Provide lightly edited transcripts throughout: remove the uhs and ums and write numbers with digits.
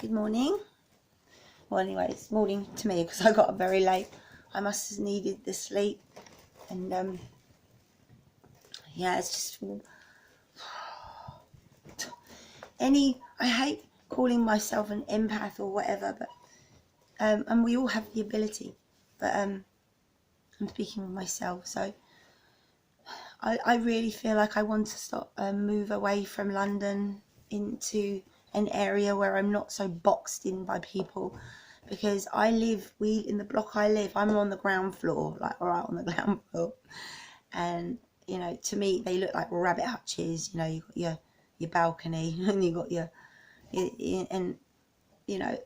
Good morning. Well, anyway, it's morning to me because I got up very late. I must have needed the sleep, and yeah, it's just I hate calling myself an empath or whatever, but and we all have the ability, but I'm speaking of myself, so I really feel like I want to move away from London into an area where I'm not so boxed in by people, because in the block I live, I'm on the ground floor, like right on the ground floor, and you know, to me they look like rabbit hutches. You know, you've got your balcony and you've got and you know,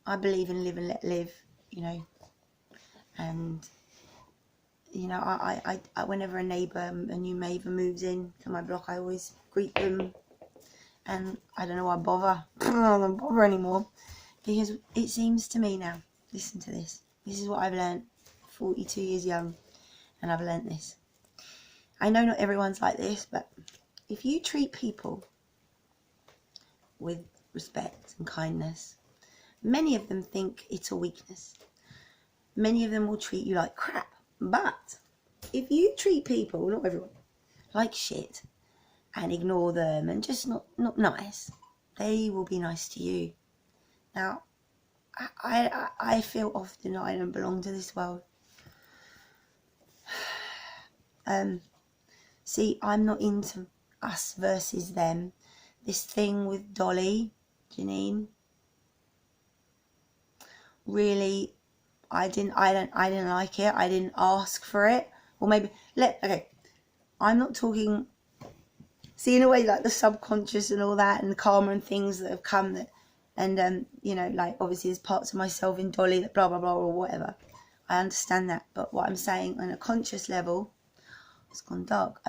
I believe in live and let live, you know, and you know, I whenever a new neighbour moves in to my block, I always greet them, and I don't know why I bother. I don't bother anymore, because it seems to me now, listen to this, this is what I've learned, 42 years young, and I've learned this. I know not everyone's like this, but if you treat people with respect and kindness, many of them think it's a weakness. Many of them will treat you like crap. But if you treat people, not everyone, like shit, and ignore them and just not nice, they will be nice to you. Now, I feel often I don't belong to this world. See, I'm not into us versus them. This thing with Dolly, Janine, really, I didn't like it. I didn't ask for it. Or maybe okay. I'm not talking. See, in a way, like the subconscious and all that, and the karma and things that have come, that, and you know, like obviously there's parts of myself in Dolly that blah blah blah or whatever. I understand that, but what I'm saying on a conscious level, it's gone dark.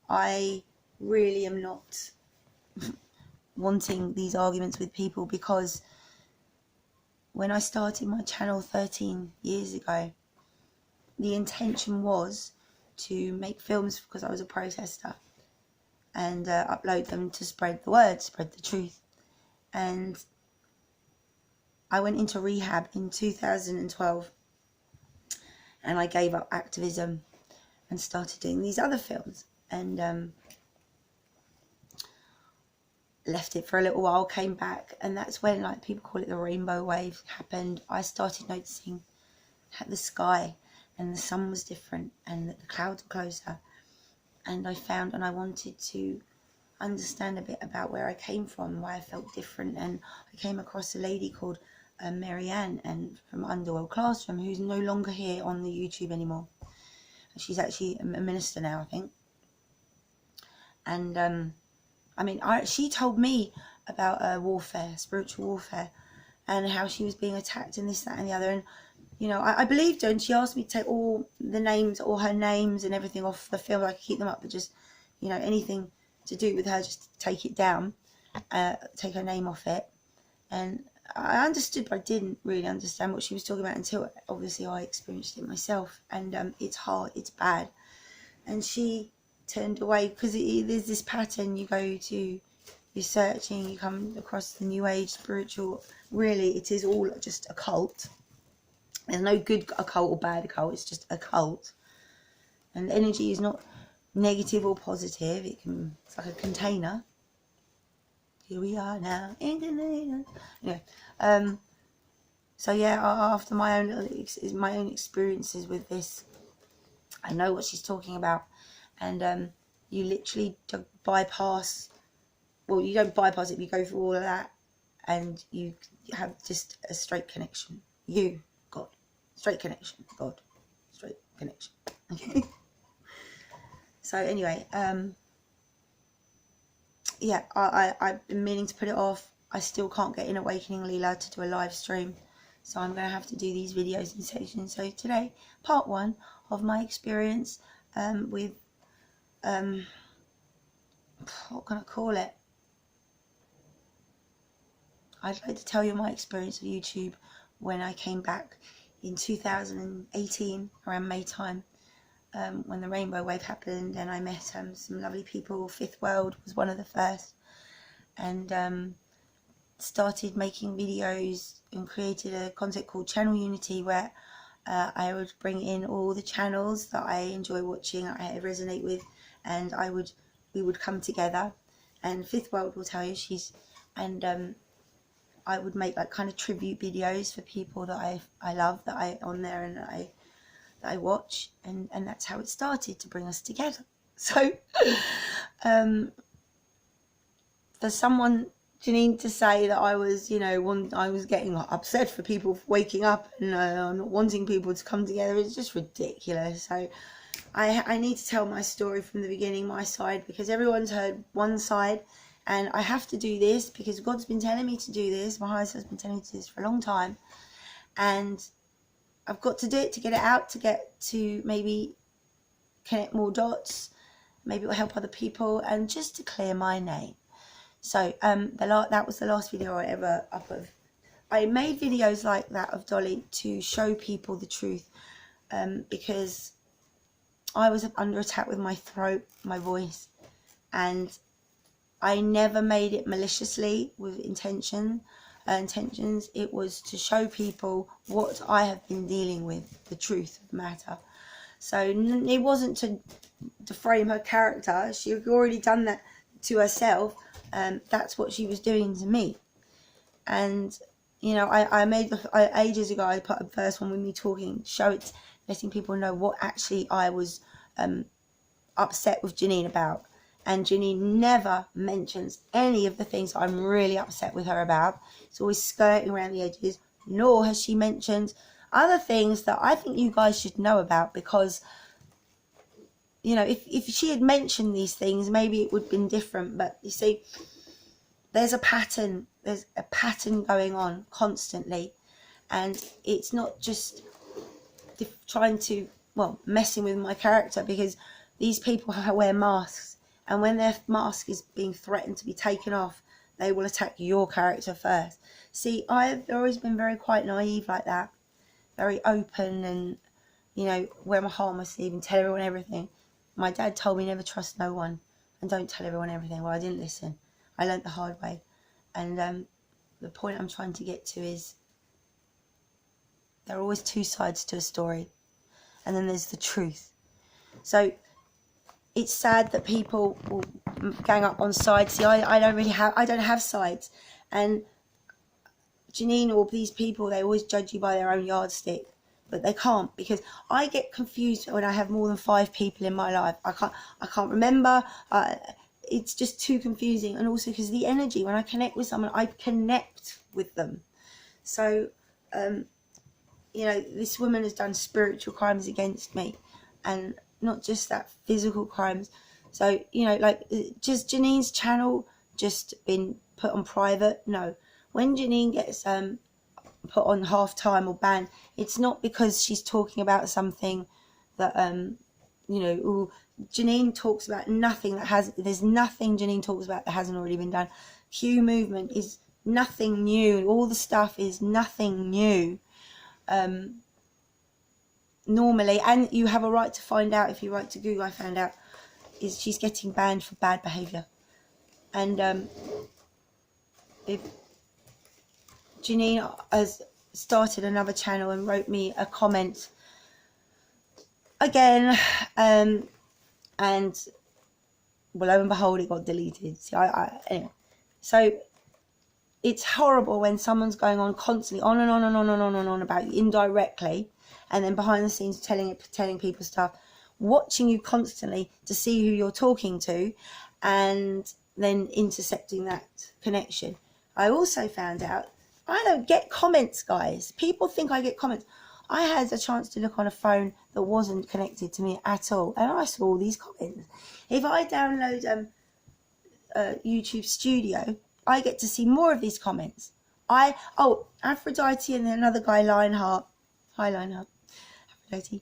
I really am not wanting these arguments with people, because when I started my channel 13 years ago, the intention was to make films because I was a protester, and upload them to spread the word, spread the truth. And I went into rehab in 2012, and I gave up activism and started doing these other films, and left it for a little while, came back, and that's when, like, people call it the rainbow wave happened. I started noticing the sky, and the sun was different, and that the clouds were closer, and I wanted to understand a bit about where I came from, why I felt different. And I came across a lady called Marianne, and from Underworld Classroom, who's no longer here on the YouTube anymore. She's actually a minister now, I think. And I mean, she told me about warfare, spiritual warfare, and how she was being attacked and this, that and the other. And you know, I believed her, and she asked me to take all her names and everything off the film. I could keep them up, but just, you know, anything to do with her, just take it down, take her name off it. And I understood, but I didn't really understand what she was talking about until obviously I experienced it myself. And it's hard, it's bad. And she turned away, because there's this pattern. You go to, you're searching, you come across the new age spiritual. Really, it is all just a cult. There's no good occult or bad occult, it's just a cult. And energy is not negative or positive. It's like a container. Here we are now in container. Yeah. So yeah, after my own experiences with this, I know what she's talking about. And you literally bypass. Well, you don't bypass it. You go through all of that, and you have just a straight connection. You, God, straight connection. God, straight connection. Okay. So anyway, yeah, I've been meaning to put it off. I still can't get in Awakening Leela to do a live stream, so I'm going to have to do these videos in sections. So today, part 1 of my experience with, what can I call it? I'd like to tell you my experience of YouTube when I came back in 2018, around May time. When the rainbow wave happened, and I met some lovely people. Fifth World was one of the first, and started making videos and created a concept called Channel Unity, where I would bring in all the channels that I enjoy watching, I resonate with, and we would come together. And Fifth World will tell you, I would make like kind of tribute videos for people that I love, that I on there, and that I watch, and that's how it started to bring us together. So for someone, Janine, to say that I was, I was getting upset for people waking up and not wanting people to come together, is just ridiculous. So I need to tell my story from the beginning, my side, because everyone's heard one side, and I have to do this because God's been telling me to do this. My higher self's been telling me to do this for a long time, and I've got to do it to get it out, to get to maybe connect more dots. Maybe it will help other people, and just to clear my name. So that was the last video I ever uploaded. I made videos like that of Dolly to show people the truth, because I was under attack with my throat, my voice, and I never made it maliciously with intentions. It was to show people what I have been dealing with, the truth of the matter. So it wasn't to frame her character. She had already done that to herself. That's what she was doing to me. And I made ages ago, I put a first one with me talking, letting people know what actually I was upset with Janine about. And Janine never mentions any of the things I'm really upset with her about. It's always skirting around the edges. Nor has she mentioned other things that I think you guys should know about, because if she had mentioned these things, maybe it would have been different. But you see, there's a pattern going on constantly, and it's not just trying to messing with my character, because these people wear masks, and when their mask is being threatened to be taken off, they will attack your character first. See, I've always been very quite naive like that, very open, and wear my heart on my sleeve and tell everyone everything. My dad told me never trust no one and don't tell everyone everything. Well, I didn't listen. I learnt the hard way. And the point I'm trying to get to is there are always two sides to a story, and then there's the truth. So it's sad that people will gang up on sides. See, I don't have sides. And Janine or these people, they always judge you by their own yardstick, but they can't, because I get confused when I have more than 5 people in my life. I can't remember. It's just too confusing, and also because the energy, when I connect with someone, I connect with them. So this woman has done spiritual crimes against me, and not just that, physical crimes. So just Janine's channel just been put on private? No. When Janine gets put on half-time or banned, it's not because she's talking about something that Janine talks about nothing there's nothing Janine talks about that hasn't already been done. Q movement is nothing new. All the stuff is nothing new. Normally, and you have a right to find out. If you write to Google, I found out, is she's getting banned for bad behaviour. And if Janine has started another channel and wrote me a comment again, and well, lo and behold, it got deleted. See, anyway, so it's horrible when someone's going on constantly on and on and on and on and on about you indirectly, and then behind the scenes telling people stuff, watching you constantly to see who you're talking to, and then intercepting that connection. I also found out I don't get comments, guys. People think I get comments. I had a chance to look on a phone that wasn't connected to me at all, and I saw all these comments. If I download YouTube Studio, I get to see more of these comments. Aphrodite and another guy, Lionheart. Hi, Lionheart. Aphrodite.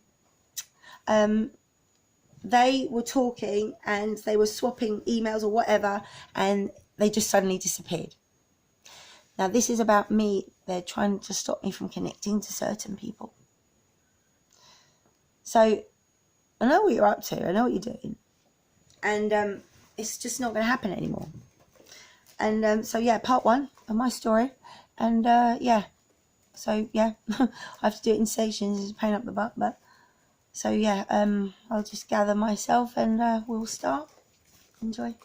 They were talking and they were swapping emails or whatever, and they just suddenly disappeared. Now, this is about me. They're trying to stop me from connecting to certain people. So, I know what you're up to. I know what you're doing. And it's just not going to happen anymore. And so yeah, part 1 of my story. And yeah, so yeah, I have to do it in sections. It's a pain up the butt, but so yeah, I'll just gather myself and we'll start. Enjoy.